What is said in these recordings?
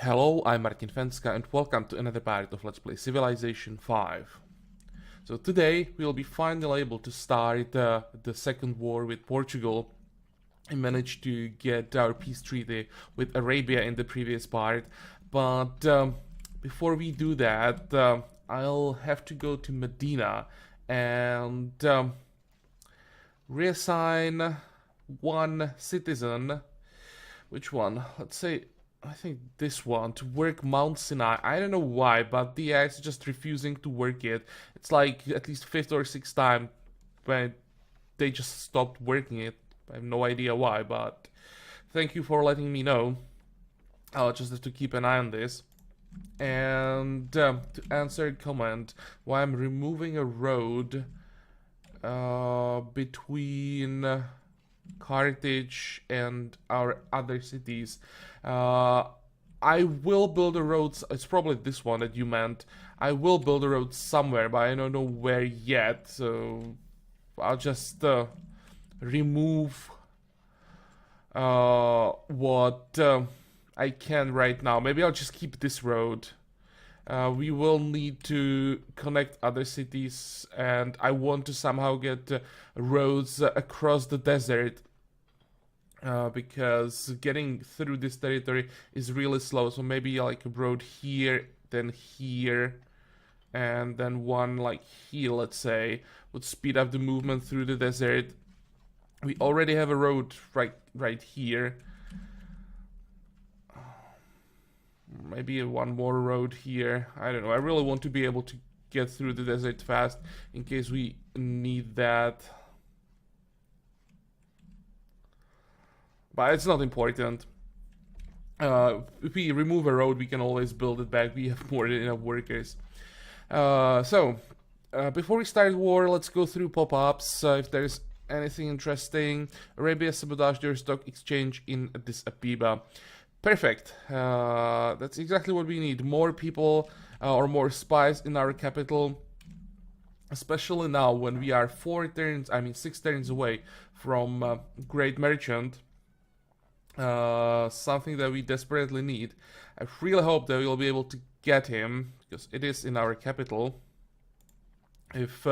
Hello, I'm Martin Fencka and welcome to another part of Let's Play Civilization 5. So today we'll be finally able to start the second war with Portugal. I managed to get our peace treaty with Arabia in the previous part, but before we do that, I'll have to go to Medina and reassign one citizen. Which one? Let's say, I think this one, to work Mount Sinai. I don't know why, but the AI is just refusing to work it. It's like at least fifth or sixth time when they just stopped working it. I have no idea why, but thank you for letting me know. I'll just have to keep an eye on this. And to answer a comment, why I'm removing a road between Carthage and our other cities. I will build a road. It's probably this one that you meant. I will build a road somewhere, but I don't know where yet. So I'll just remove what I can right now. Maybe I'll just keep this road. We will need to connect other cities, and I want to somehow get roads across the desert, because getting through this territory is really slow. So maybe like a road here, then here, and then one like here, let's say, would speed up the movement through the desert. We already have a road right here. Maybe one more road here. I don't know. I really want to be able to get through the desert fast in case we need that. But it's not important. If we remove a road, we can always build it back. We have more than enough workers. Before we start war, let's go through pop-ups. If there's anything interesting. Arabia sabotaged their stock exchange in Addis Ababa. Perfect. That's exactly what we need. More people or more spies in our capital. Especially now when we are 6 turns away from Great Merchant. Something that we desperately need. I really hope that we'll be able to get him, because it is in our capital. If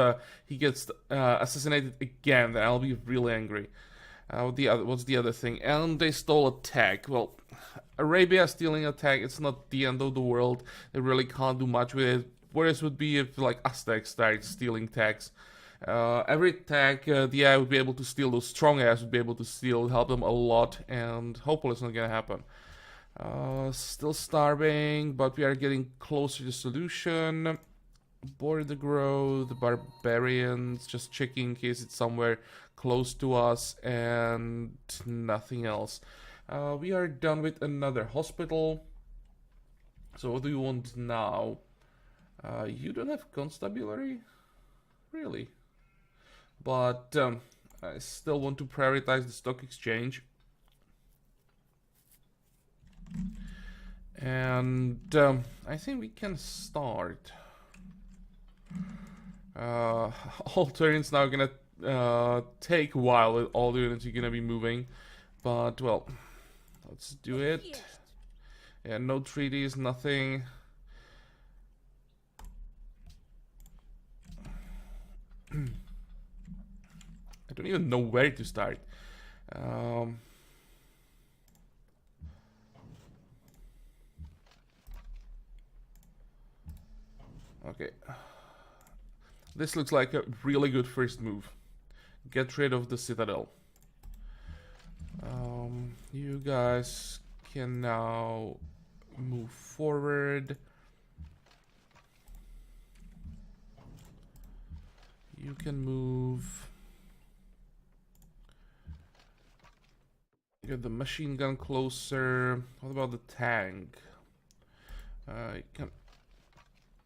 he gets assassinated again, then I'll be really angry. What's the other thing? And they stole a tag. Well, Arabia stealing a tag, it's not the end of the world. They really can't do much with it. Worse would be if like Aztecs start stealing tags. Every tag the AI would be able to steal, those strong AIs would be able to steal, help them a lot, and hopefully it's not gonna happen. Still starving, but we are getting closer to the solution. Border growth, the barbarians, just checking in case it's somewhere close to us, and nothing else. We are done with another hospital. So what do you want now? You don't have constabulary? Really? But I still want to prioritize the stock exchange. And I think we can start. All turns now gonna take a while with all the units you're gonna be moving. But, well, let's do it. Yeah, no treaties, nothing. I don't even know where to start. Okay. This looks like a really good first move. Get rid of the citadel. You guys can now move forward. You can move. Get the machine gun closer. What about the tank? You can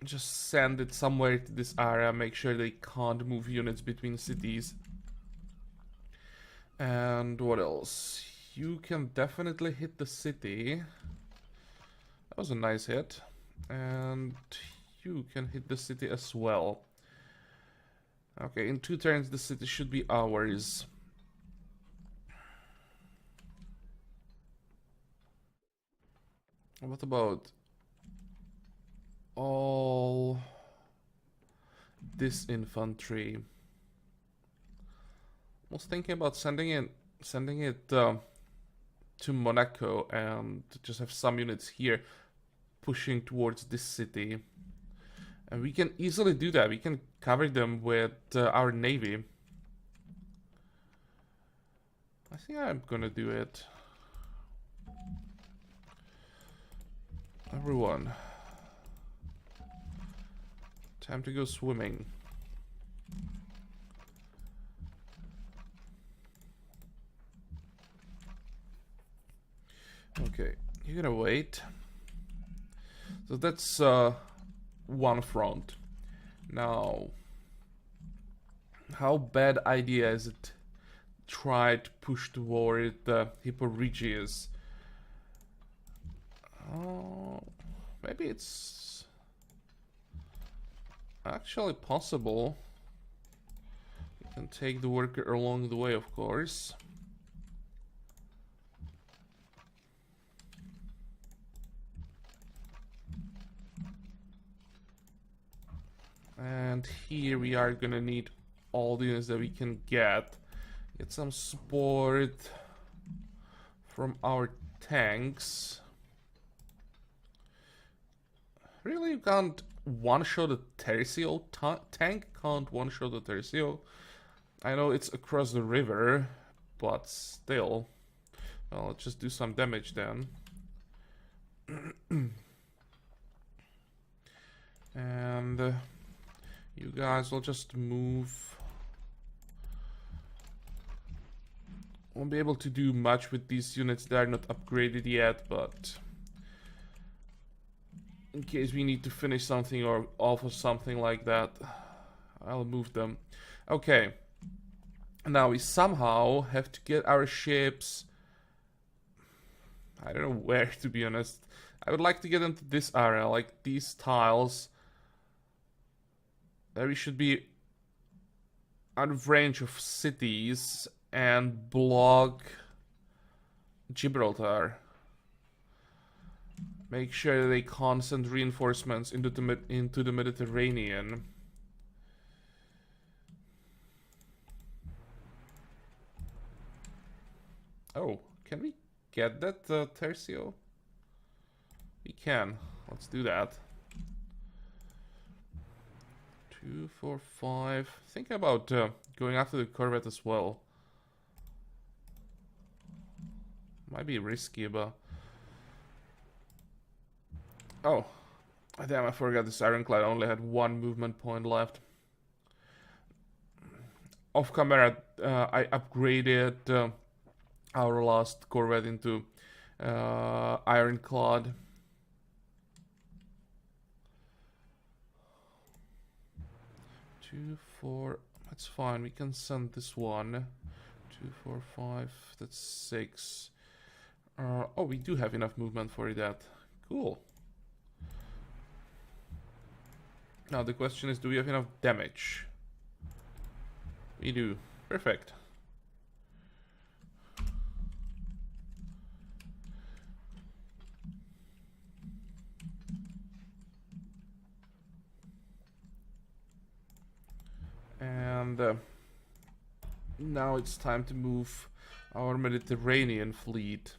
just send it somewhere to this area. Make sure they can't move units between cities. And what else? You can definitely hit the city. That was a nice hit. And you can hit the city as well. Okay, in 2 turns the city should be ours. What about all this infantry? I was thinking about sending it to Monaco and just have some units here pushing towards this city. And we can easily do that. We can cover them with our navy. I think I'm gonna do it. Everyone. Time to go swimming. Okay, you're gonna wait. So that's one front. Now, how bad idea is it? Try to push toward the Hipporegius. Oh, maybe it's actually possible. You can take the worker along the way, of course. And here we are gonna need all the units that we can get. Get some support from our tanks. Really, you can't one-shot a Tercio? Tank can't one-shot a Tercio. I know it's across the river, but still. Well, let's just do some damage then. And you guys will just move. Won't be able to do much with these units that are not upgraded yet, but in case we need to finish something or offer something like that, I'll move them. Okay. Now we somehow have to get our ships. I don't know where, to be honest. I would like to get into this area, like these tiles. There we should be out of range of cities and block Gibraltar. Make sure that they can't send reinforcements into the Mediterranean. Oh, can we get that Tercio? We can. Let's do that. 2, 4, 5. Think about going after the corvette as well. Might be risky, but... Oh. Damn, I forgot this ironclad only had one movement point left. Off camera, I upgraded our last corvette into ironclad. Two, 4, that's fine. We can send this one. 2, 4, 5. That's 6. Oh, we do have enough movement for that. Cool. Now the question is, do we have enough damage? We do. Perfect. And now it's time to move our Mediterranean fleet.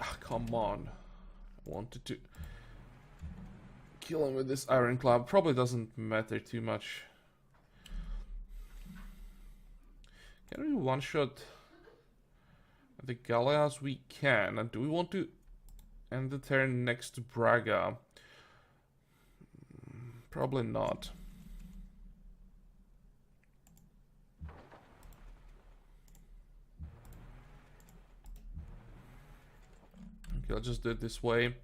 Ah, come on. I wanted to kill him with this ironclad. Probably doesn't matter too much. Can we one-shot the Galeas? We can. And do we want to end the turn next to Braga? Probably not. Okay, I'll just do it this way.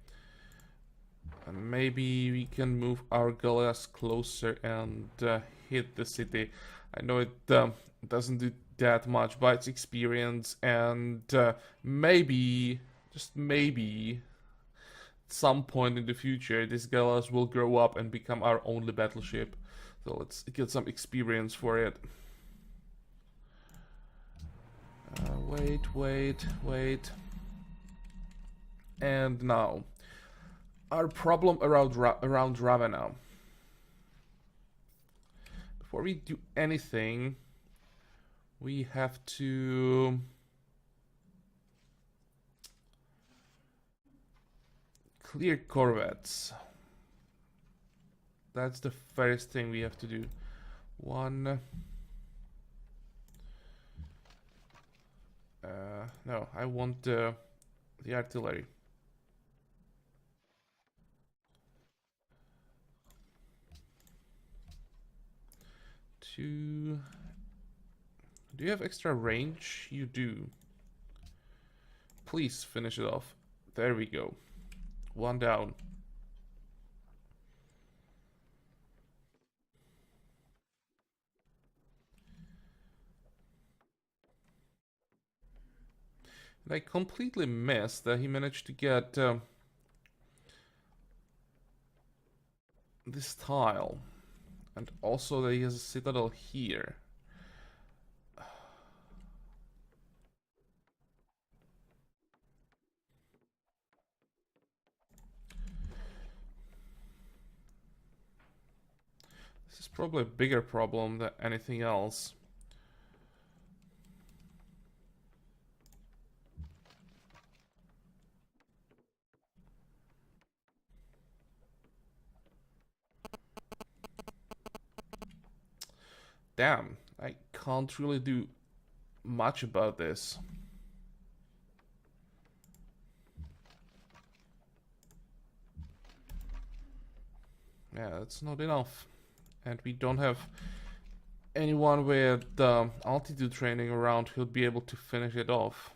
And maybe we can move our Galeas closer and hit the city. I know it doesn't do that much, but it's experience, and maybe, just maybe, at some point in the future, this Gallas will grow up and become our only battleship. So let's get some experience for it. Wait. And now, our problem around Ravenna. Before we do anything, we have to clear corvettes. That's the first thing we have to do. One. No, I want the artillery. Two. Do you have extra range? You do. Please finish it off. There we go. One down. And I completely missed that he managed to get this tile. And also that he has a citadel here. This is probably a bigger problem than anything else. Damn, I can't really do much about this. Yeah, that's not enough. And we don't have anyone with altitude training around who'll be able to finish it off.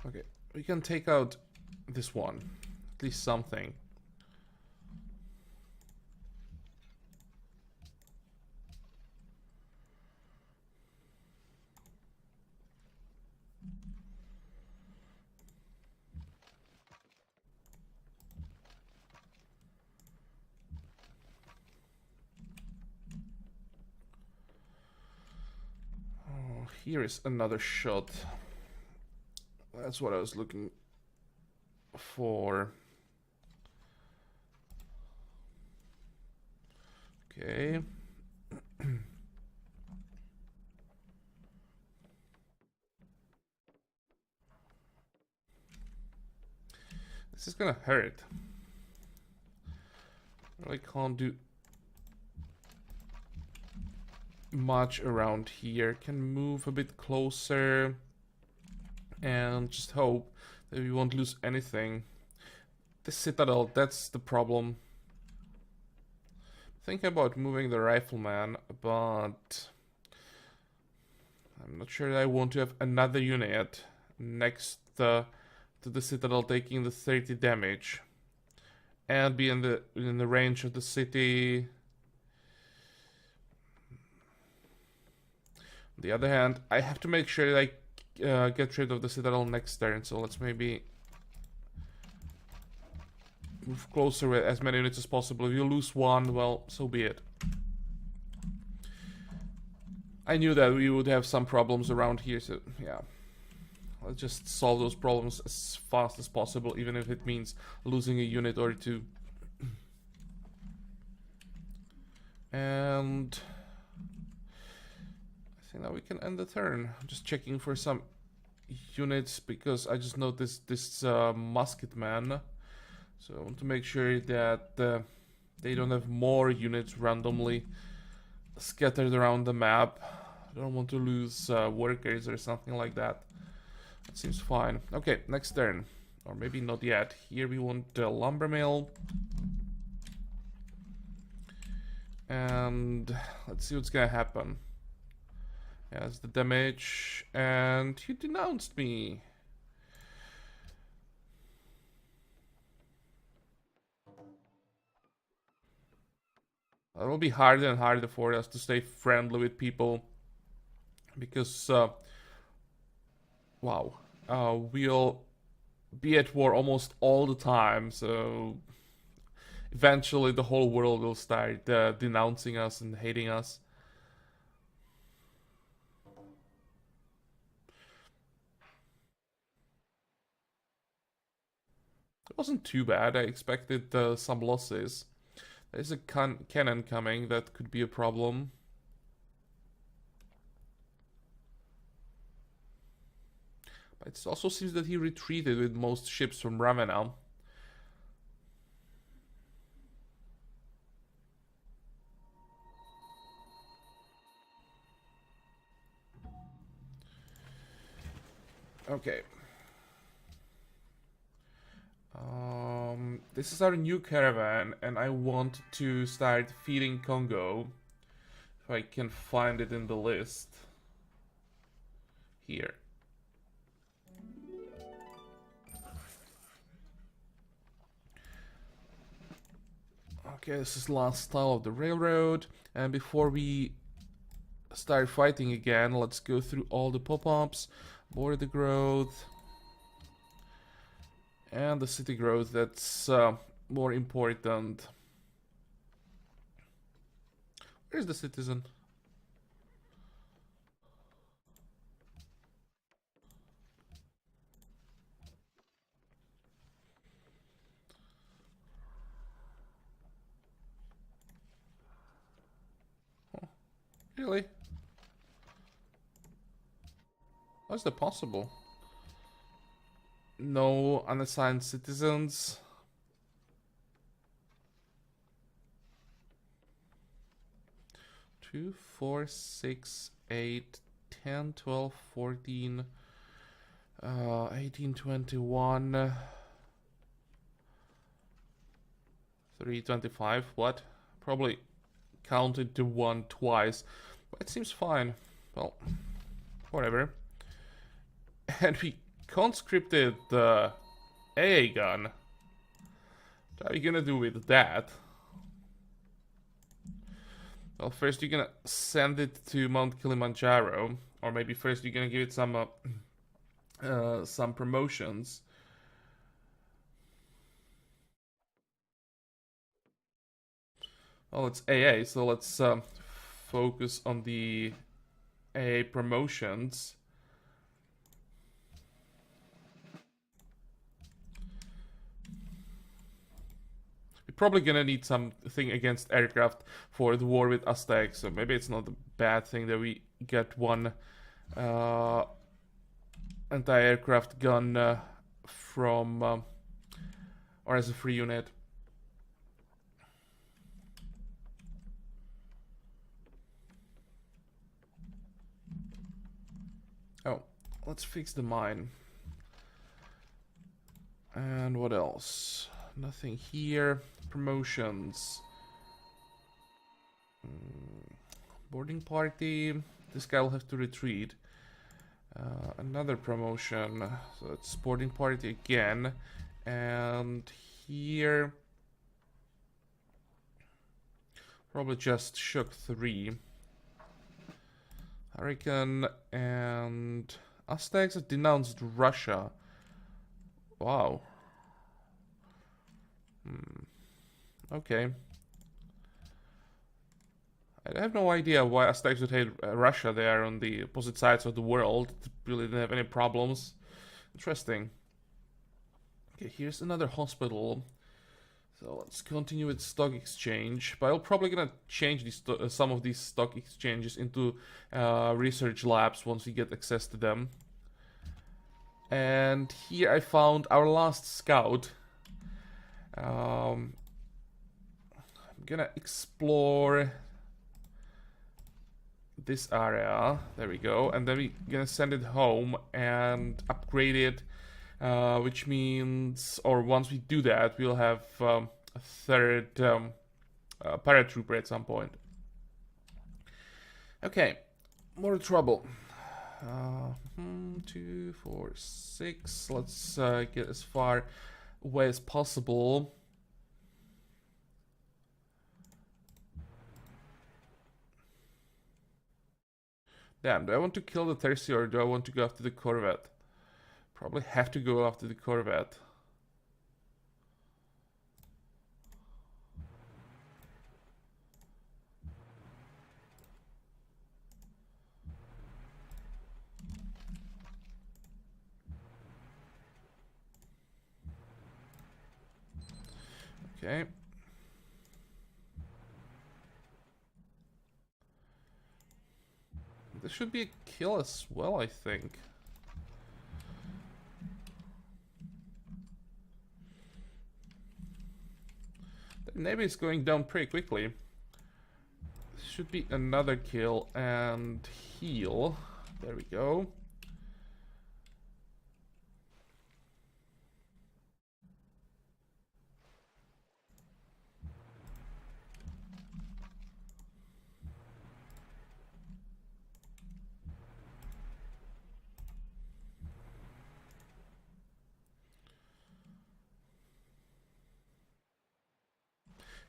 Okay, we can take out this one. At least something. Oh, here is another shot. That's what I was looking for. Okay. This is gonna hurt. I really can't do much around here. Can move a bit closer and just hope that we won't lose anything. The citadel, that's the problem. Thinking about moving the rifleman, but I'm not sure that I want to have another unit next to the citadel taking the 30 damage and be in the range of the city. On the other hand, I have to make sure that I get rid of the citadel next turn, so let's maybe move closer with as many units as possible. If you lose one, well, so be it. I knew that we would have some problems around here, so yeah. Let's just solve those problems as fast as possible, even if it means losing a unit or two. And I think now we can end the turn. I'm just checking for some units because I just noticed this musket man. So I want to make sure that they don't have more units randomly scattered around the map. I don't want to lose workers or something like that. That seems fine. Okay, next turn. Or maybe not yet. Here we want the lumber mill. And let's see what's gonna happen. That's the damage, and you denounced me. It will be harder and harder for us to stay friendly with people because, wow, we'll be at war almost all the time. So eventually, the whole world will start denouncing us and hating us. It wasn't too bad. I expected some losses. There's a cannon coming. That could be a problem. But it also seems that he retreated with most ships from Ravenna. Okay. This is our new caravan, and I want to start feeding Congo. If I can find it in the list. Here. Okay, this is the last style of the railroad. And before we start fighting again, let's go through all the pop-ups. Border growth. And the city growth, that's more important. Where's the citizen? Oh, really? How's that possible? No unassigned citizens. Two, 4, 6, 8, 10, 12, 14, 18, 21, 3, 25. What? Probably counted to one twice. But it seems fine. Well, whatever. And we conscripted the AA gun. What are you gonna do with that? Well, first you're gonna send it to Mount Kilimanjaro, or maybe first you're gonna give it some promotions. Well, it's AA, so let's focus on the AA promotions. Probably gonna need something against aircraft for the war with Aztec, so maybe it's not a bad thing that we get one anti-aircraft gun from or as a free unit. Oh, let's fix the mine. And what else? Nothing here. Promotions. Boarding party. This guy will have to retreat. Another promotion. So it's boarding party again. And here... probably just shook 3. Hurricane and... Aztecs have denounced Russia. Wow. Okay. I have no idea why Aztecs would hate Russia. They are on the opposite sides of the world. Really didn't have any problems. Interesting. Okay, here's another hospital. So let's continue with stock exchange. But I'm probably gonna change these some of these stock exchanges into research labs once we get access to them. And here I found our last scout. I'm gonna explore this area. There we go. And then we're gonna send it home and upgrade it. Which means, or once we do that, we'll have a third paratrooper at some point. Okay, more trouble. 2, 4, 6. Let's get as far away as possible. Damn, do I want to kill the Tercio or do I want to go after the Corvette? Probably have to go after the Corvette. Okay. This should be a kill as well, I think. The Navy is going down pretty quickly. This should be another kill and heal. There we go.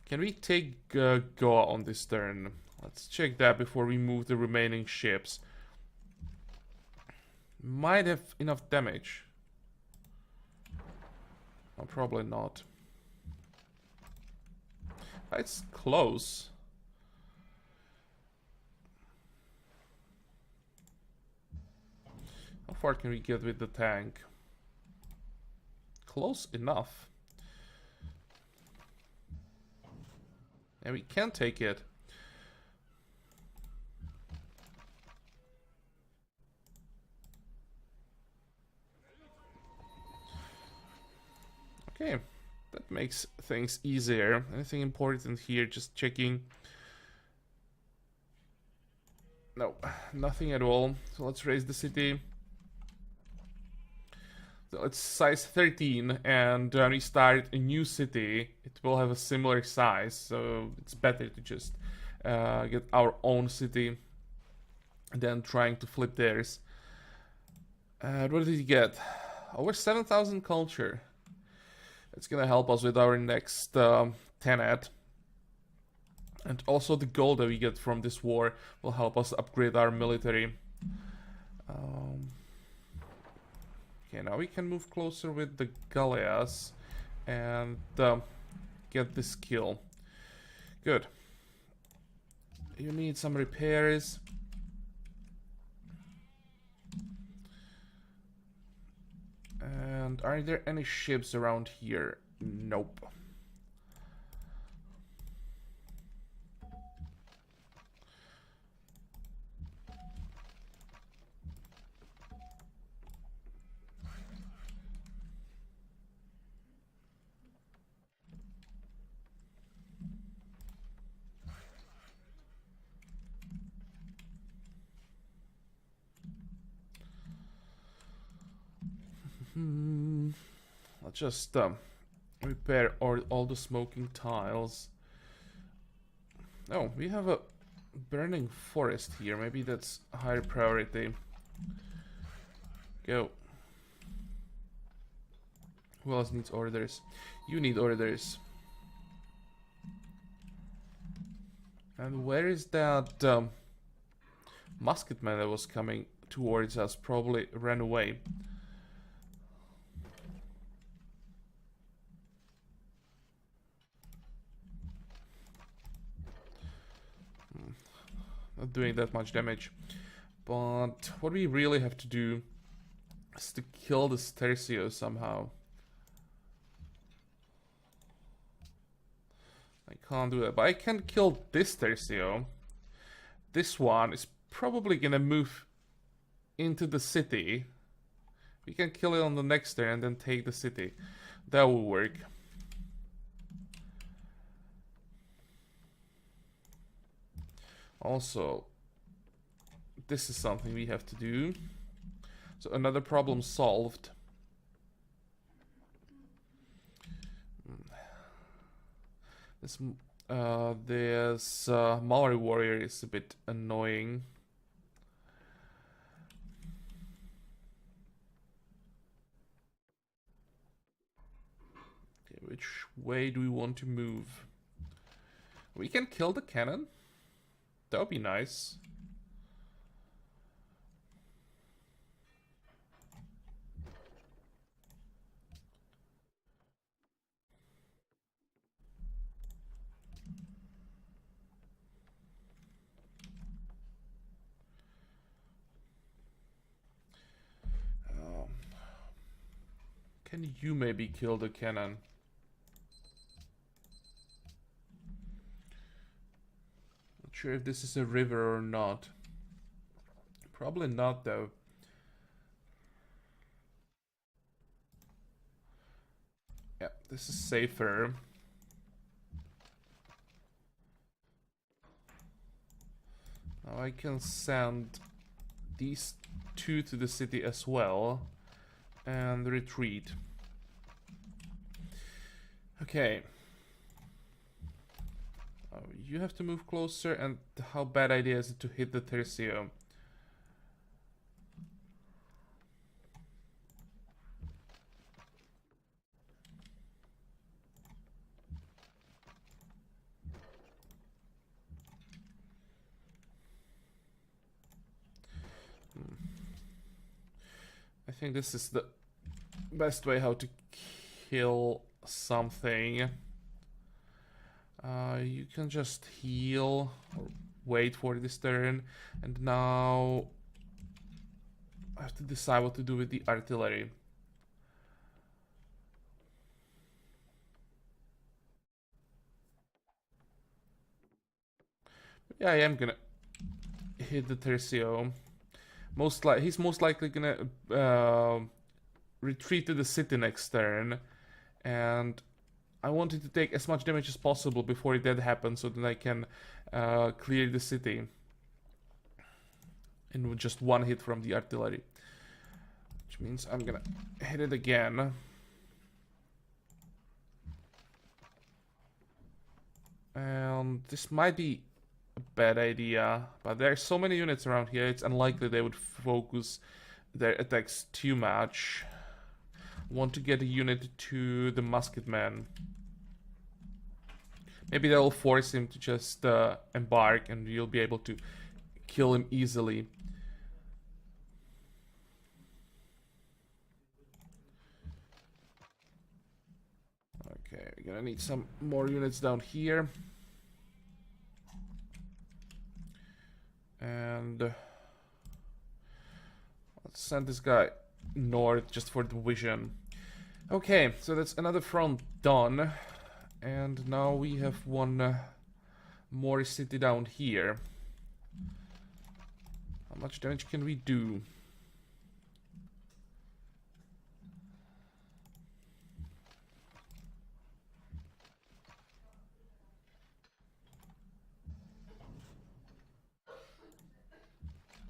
Can we take Goa on this turn? Let's check that before we move the remaining ships. Might have enough damage. No, probably not. It's close. How far can we get with the tank? Close enough. And we can take it. Okay, that makes things easier. Anything important here? Just checking. No, nothing at all. So let's raise the city. So it's size 13, and when we start a new city, it will have a similar size, so it's better to just get our own city than trying to flip theirs. What did he get? Over 7,000 culture. It's gonna help us with our next tenet. And also the gold that we get from this war will help us upgrade our military. Okay, now we can move closer with the Galleas and get this kill. Good. You need some repairs. And are there any ships around here? Nope. Let's just repair all the smoking tiles. Oh, we have a burning forest here. Maybe that's a higher priority. Go. Who else needs orders? You need orders. And where is that musketman that was coming towards us? Probably ran away. Not doing that much damage. But what we really have to do is to kill this Tercio somehow. I can't do that, but I can kill this Tercio. This one is probably gonna move into the city. We can kill it on the next turn and then take the city. That will work. Also, this is something we have to do. So another problem solved. This Mallory warrior is a bit annoying. Which way do we want to move? We can kill the cannon. That would be nice. Can you maybe kill the cannon? Not sure if this is a river or not. Probably not, though. Yeah, this is safer. Now I can send these two to the city as well and retreat. Okay. Oh, you have to move closer, and how bad idea is it to hit the Tercio? I think this is the best way how to kill something. You can just heal or wait for this turn, and now I have to decide what to do with the artillery. Yeah, I am gonna hit the Tercio. He's most likely gonna retreat to the city next turn, and I wanted to take as much damage as possible before that happens, so that I can clear the city in just one hit from the artillery. Which means I'm gonna hit it again. And this might be a bad idea, but there are so many units around here, it's unlikely they would focus their attacks too much. I want to get a unit to the musketman. Maybe that will force him to just embark, and you'll be able to kill him easily. Okay, we're gonna need some more units down here. And let's send this guy north just for the vision. Okay, so that's another front done. And now we have one more city down here. How much damage can we do?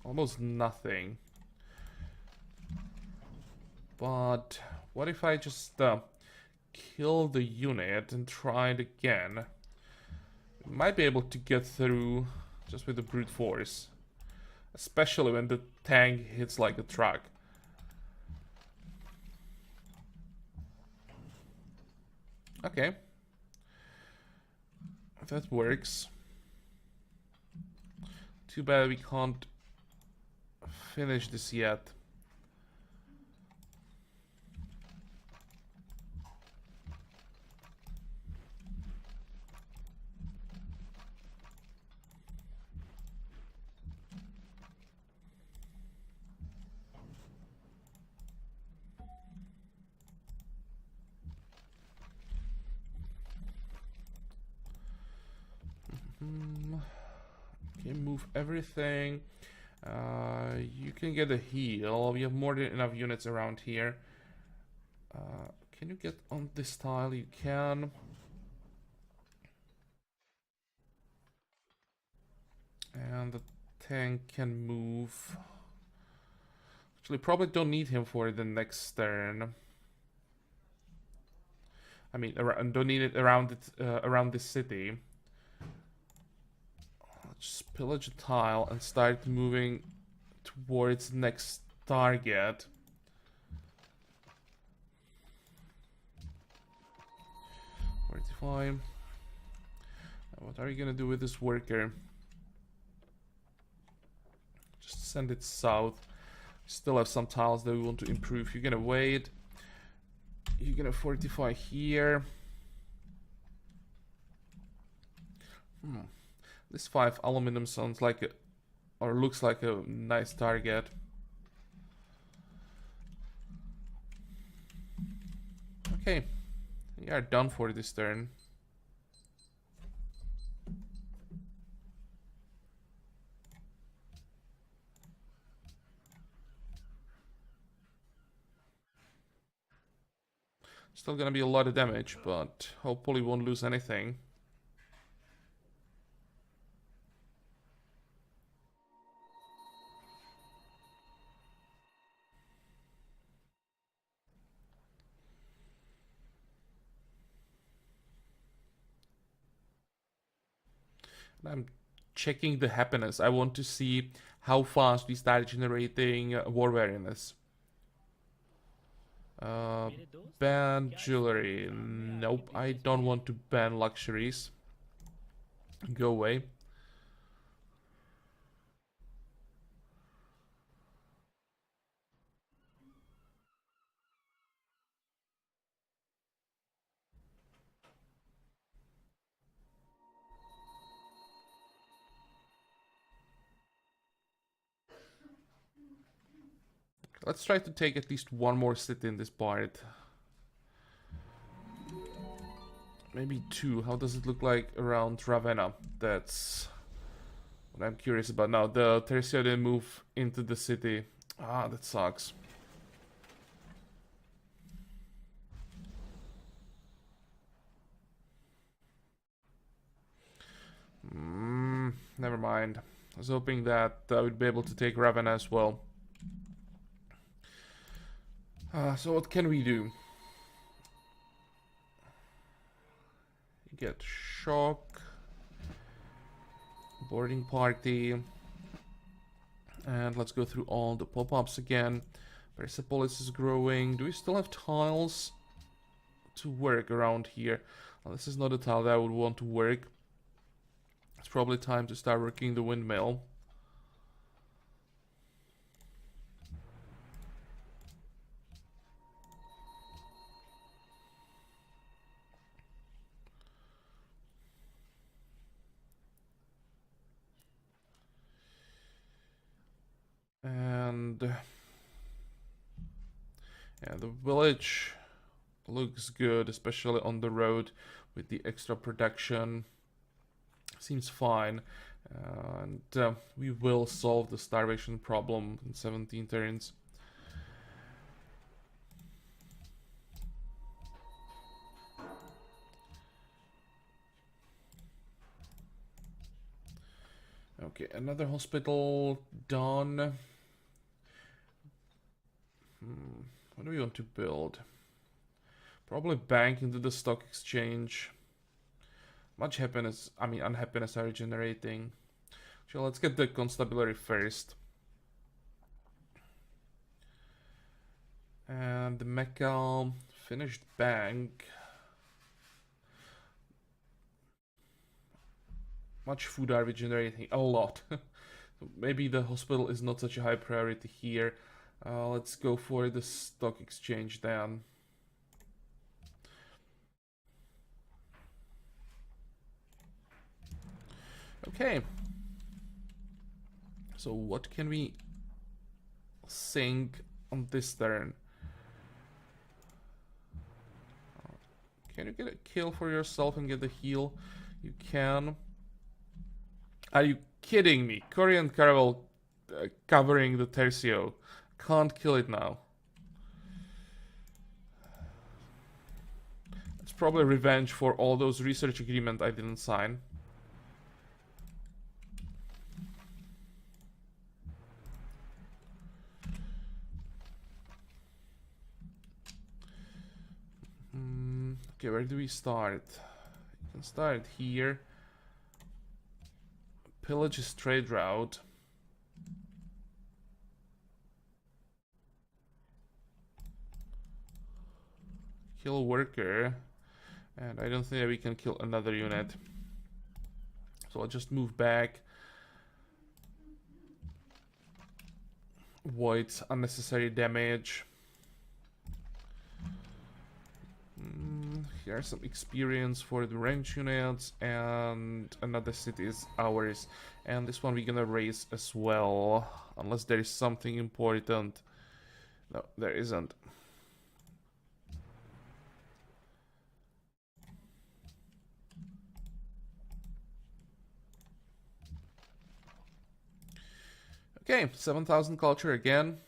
Almost nothing. But what if I just kill the unit and try it again? We might be able to get through just with the brute force. Especially when the tank hits like a truck. Okay. That works. Too bad we can't finish this yet. Okay, move everything. You can get a heal. We have more than enough units around here. Can you get on this tile? You can. And the tank can move. Actually, probably don't need him for the next turn. I mean, don't need it around around this city. Just pillage a tile and start moving towards next target. Fine. What are you gonna do with this worker? Just send it south. Still have some tiles that we want to improve. You're gonna wait. You're gonna fortify here. This 5 aluminum sounds like a, or looks like a nice target. Okay, we are done for this turn. Still gonna be a lot of damage, but hopefully won't lose anything. And I'm checking the happiness. I want to see how fast we start generating war weariness. Ban jewelry. Nope, I don't want to ban luxuries. Go away. Let's try to take at least one more city in this part. Maybe 2. How does it look like around Ravenna? That's what I'm curious about now. The Tercio didn't move into the city. Ah, that sucks. Never mind. I was hoping that I would be able to take Ravenna as well. So what can we do? You get shock, boarding party, and let's go through all the pop-ups again. Persepolis is growing. Do we still have tiles to work around here? Well, this is not a tile that I would want to work. It's probably time to start working the windmill. And yeah, the village looks good, especially on the road with the extra production. Seems fine. And we will solve the starvation problem in 17 turns. Okay, another hospital done. What do we want to build? Probably bank into the stock exchange. Much happiness, I mean unhappiness are generating. So let's get the constabulary first. And the Mecca finished bank. Much food are we generating? A lot. Maybe the hospital is not such a high priority here. Let's go for the stock exchange then. Okay. So what can we sink on this turn? Can you get a kill for yourself and get the heal? You can. Are you kidding me? Korean Caravel covering the Tercio. Can't kill it now. It's probably revenge for all those research agreements I didn't sign. Okay, where do we start? You can start here. Pillage is trade route. Kill worker. And I don't think that we can kill another unit. So I'll just move back. Avoid unnecessary damage. Here's some experience for the range units, and another city is ours. And this one we're gonna raise as well, unless there is something important. No, there isn't. Okay, 7,000 culture again.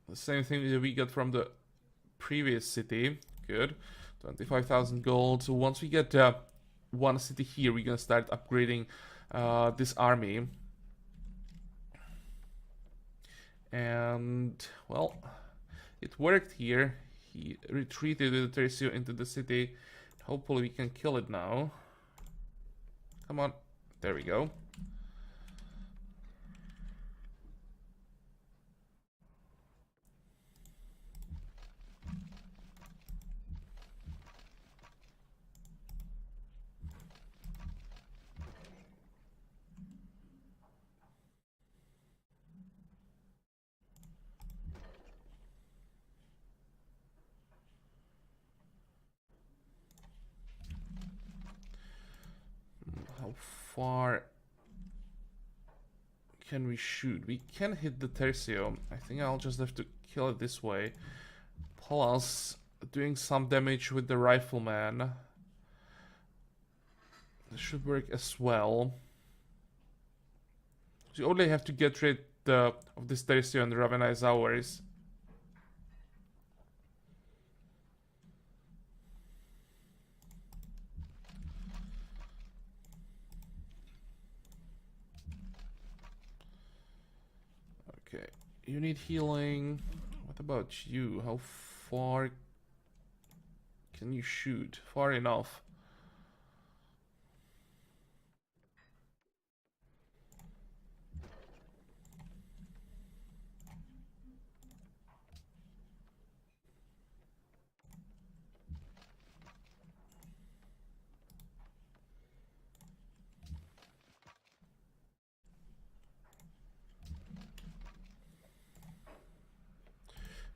The same thing that we got from the previous city. Good. 25,000 gold. So once we get one city here, we're gonna start upgrading this army. And, well, it worked here. He retreated with the Tercio into the city. Hopefully we can kill it now. Come on. There we go. How far can we shoot? We can hit the Tercio. I think I'll just have to kill it this way. Plus, doing some damage with the rifleman. This should work as well. So you only have to get rid of this Tercio and Ravenize ours. Okay, you need healing. What about you? How far can you shoot? Far enough.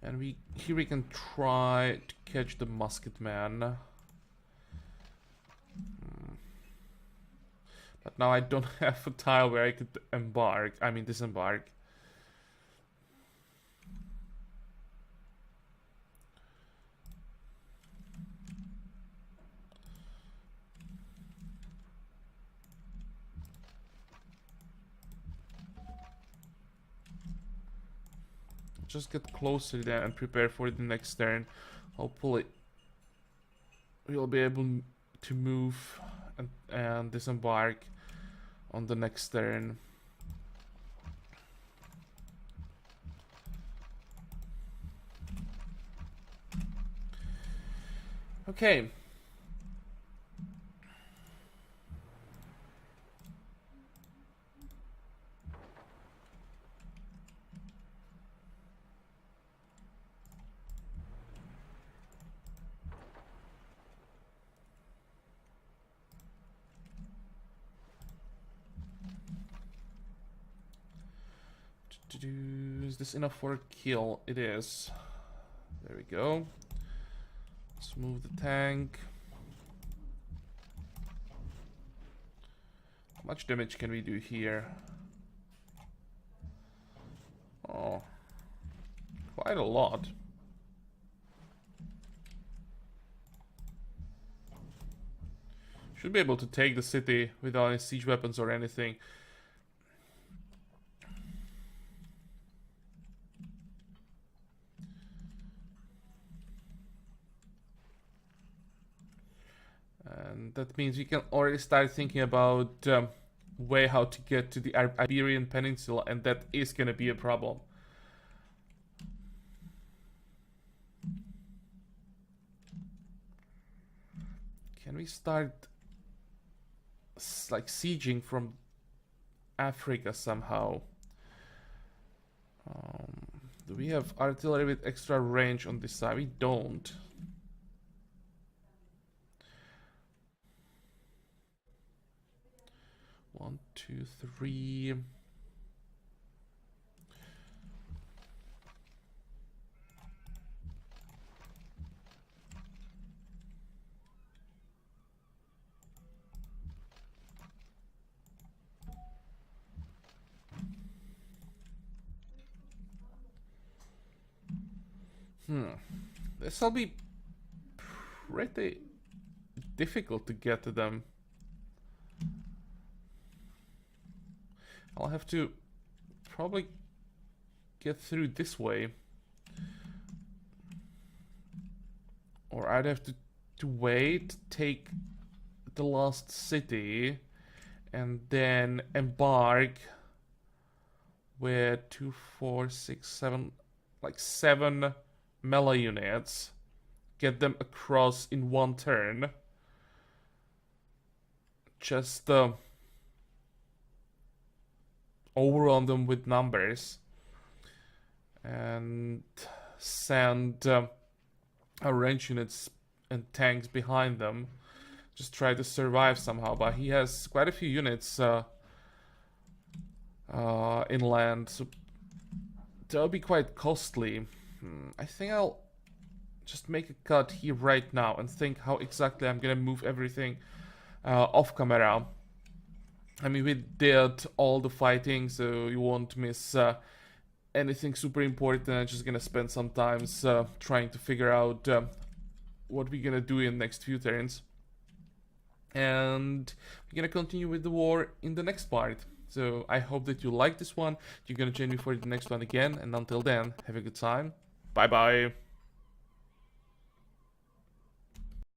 And here we can try to catch the musket man. But now I don't have a tile where I could disembark. Just get closer there and prepare for the next turn. Hopefully we'll be able to move and disembark on the next turn. Okay. Is this enough for a kill? It is. There we go. Let's move the tank. How much damage can we do here? Oh, quite a lot. Should be able to take the city without any siege weapons or anything. And that means we can already start thinking about way how to get to the Iberian Peninsula, and that is gonna be a problem. Can we start like sieging from Africa somehow? Do we have artillery with extra range on this side? We don't. 2, 3. This will be pretty difficult to get to them. I'll have to probably get through this way. Or I'd have to wait, take the last city, and then embark with 2, 4, 6, 7, like 7 melee units. Get them across in one turn. Just overrun them with numbers. And send our range units and tanks behind them. Just try to survive somehow. But he has quite a few units inland. So that'll be quite costly. I think I'll just make a cut here right now and think how exactly I'm gonna move everything off camera. I mean, we did all the fighting, so you won't miss anything super important. I'm just gonna spend some time trying to figure out what we're gonna do in the next few turns. And we're gonna continue with the war in the next part. So I hope that you like this one. You're gonna join me for the next one again, and until then, have a good time. Bye bye.